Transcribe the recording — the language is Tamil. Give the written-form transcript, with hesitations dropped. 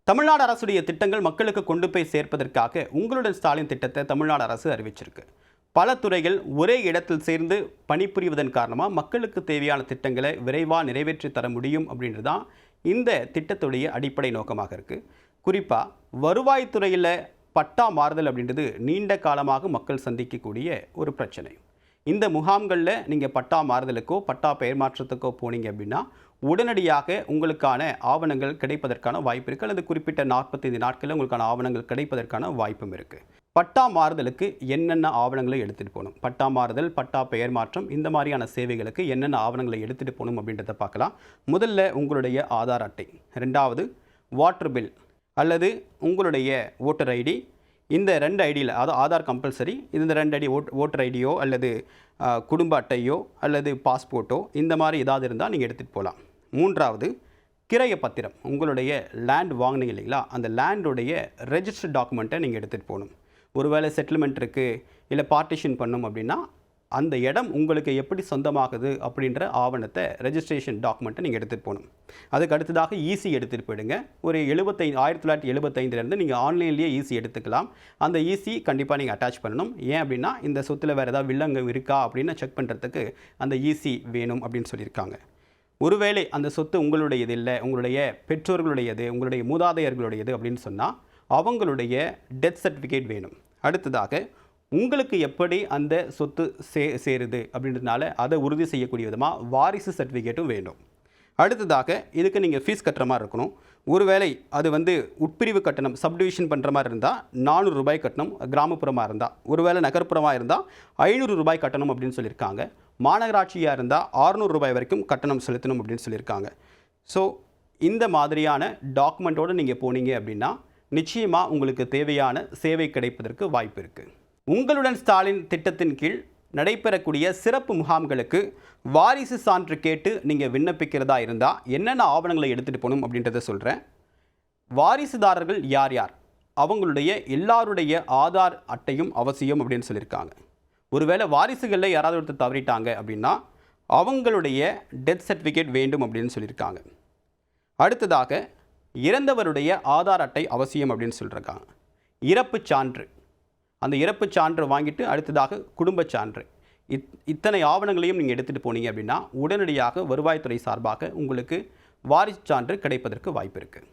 தமிழ்நாடு அரசுடைய திட்டங்கள் மக்களுக்கு கொண்டு போய் சேர்ப்பதற்காக உங்களுடன் ஸ்டாலின் திட்டத்தை தமிழ்நாடு அரசு அறிவிச்சிருக்கு. பல துறைகள் ஒரே இடத்தில் சேர்ந்து பணிபுரிவதன் காரணமாக மக்களுக்கு தேவையான திட்டங்களை விரைவாக நிறைவேற்றி தர முடியும் அப்படின்றது தான் இந்த திட்டத்துடைய அடிப்படை நோக்கமாக இருக்குது. குறிப்பாக வருவாய்த்துறையில் பட்டா மாறுதல் அப்படின்றது நீண்ட காலமாக மக்கள் சந்திக்கக்கூடிய ஒரு பிரச்சனை. இந்த முகாம்களில் நீங்கள் பட்டா மாறுதலுக்கோ பட்டா பெயர் மாற்றத்துக்கோ போனீங்க அப்படின்னா உடனடியாக உங்களுக்கான ஆவணங்கள் கிடைப்பதற்கான வாய்ப்பு இருக்குது, அல்லது குறிப்பிட்ட 45 நாட்களில் உங்களுக்கான ஆவணங்கள் கிடைப்பதற்கான வாய்ப்பும் இருக்குது. பட்டா மாறுதலுக்கு என்னென்ன ஆவணங்களை எடுத்துகிட்டு போகணும், பட்டா மாறுதல், பட்டா பெயர் மாற்றம், இந்த மாதிரியான சேவைகளுக்கு என்னென்ன ஆவணங்களை எடுத்துகிட்டு போகணும் அப்படின்றத பார்க்கலாம். முதல்ல உங்களுடைய ஆதார் அட்டை, ரெண்டாவது வாட்டர் பில் அல்லது உங்களுடைய ஓட்டர் ஐடி. இந்த 2 ஐடியில், அதாவது ஆதார் கம்பல்சரி, இந்த 2 ஐடி ஓட்டர் ஐடியோ அல்லது குடும்ப அட்டையோ அல்லது பாஸ்போர்ட்டோ இந்த மாதிரி ஏதாவது இருந்தால் நீங்கள் எடுத்துகிட்டு போகலாம். மூன்றாவது கிரைய பத்திரம், உங்களுடைய லேண்ட் வாங்கினீங்க இல்லைங்களா, அந்த லேண்டுடைய ரெஜிஸ்டர்ட் டாக்குமெண்ட்டை நீங்கள் எடுத்துகிட்டு போகணும். ஒருவேளை செட்டில்மெண்ட் இருக்குது இல்லை பார்ட்டிஷன் பண்ணணும் அப்படின்னா அந்த இடம் உங்களுக்கு எப்படி சொந்தமாகுது அப்படின்ற ஆவணத்தை, ரெஜிஸ்ட்ரேஷன் டாக்குமெண்ட்டை நீங்கள் எடுத்துகிட்டு போகணும். அதுக்கு அடுத்ததாக ஈசி எடுத்துகிட்டு போயிடுங்க. ஒரு 1975 நீங்கள் ஆன்லைன்லேயே ஈசி எடுத்துக்கலாம். அந்த ஈசி கண்டிப்பாக நீங்கள் அட்டாச் பண்ணணும். ஏன் அப்படின்னா இந்த சொத்தில் வேறு ஏதாவது வில்லங்கம் இருக்கா அப்படின்னு செக் பண்ணுறதுக்கு அந்த ஈசி வேணும் அப்படின்னு சொல்லியிருக்காங்க. ஒருவேளை அந்த சொத்து உங்களுடையது இல்லை, உங்களுடைய பெற்றோர்களுடையது, உங்களுடைய மூதாதையர்களுடையது அப்படின்னு சொன்னால் அவங்களுடைய டெத் சர்டிஃபிகேட் வேணும். அடுத்ததாக உங்களுக்கு எப்படி அந்த சொத்து சேருது அப்படின்றதுனால அதை உறுதி செய்யக்கூடிய விதமாக வாரிசு சர்டிஃபிகேட்டும் வேணும். அடுத்ததாக இதுக்கு நீங்கள் ஃபீஸ் கட்டுற மாதிரி இருக்கணும். ஒருவேளை அது உட்பிரிவு கட்டணம், சப்டிவிஷன் பண்ணுற மாதிரி இருந்தால் 400 ரூபாய் கட்டணம், கிராமப்புறமாக இருந்தால், ஒருவேளை நகர்ப்புறமாக இருந்தால் 500 ரூபாய் கட்டணம் அப்படின்னு சொல்லியிருக்காங்க. மாநகராட்சியாக இருந்தால் 600 ரூபாய் வரைக்கும் கட்டணம் செலுத்தணும் அப்படின்னு சொல்லியிருக்காங்க. ஸோ இந்த மாதிரியான டாக்குமெண்ட்டோடு நீங்கள் போனீங்க அப்படின்னா நிச்சயமாக உங்களுக்கு தேவையான சேவை கிடைப்பதற்கு வாய்ப்பு இருக்குது. உங்களுடன் ஸ்டாலின் திட்டத்தின் கீழ் நடைபெறக்கூடிய சிறப்பு முகாம்களுக்கு வாரிசு சான்று கேட்டு நீங்கள் விண்ணப்பிக்கிறதா இருந்தால் என்னென்ன ஆவணங்களை எடுத்துகிட்டு போகணும் அப்படின்றத சொல்கிறேன். வாரிசுதாரர்கள் யார் யார், அவங்களுடைய எல்லாருடைய ஆதார் அட்டையும் அவசியம் அப்படின்னு சொல்லியிருக்காங்க. ஒருவேளை வாரிசுகளில் யாராவது ஒருத்தர் தவறிட்டாங்க அப்படின்னா அவங்களுடைய டெத் சர்டிஃபிகேட் வேண்டும் அப்படின்னு சொல்லியிருக்காங்க. அடுத்ததாக இறந்தவருடைய ஆதார் அட்டை அவசியம் அப்படின்னு சொல்லியிருக்காங்க. இறப்பு சான்று, அந்த இறப்பு சான்று வாங்கிட்டு அடுத்ததாக குடும்ப சான்று, இத்தனை ஆவணங்களையும் நீங்கள் எடுத்துகிட்டு போனீங்க அப்படின்னா உடனடியாக வருவாய்த்துறை சார்பாக உங்களுக்கு வாரிசு சான்று கிடைப்பதற்கு வாய்ப்பு இருக்குது.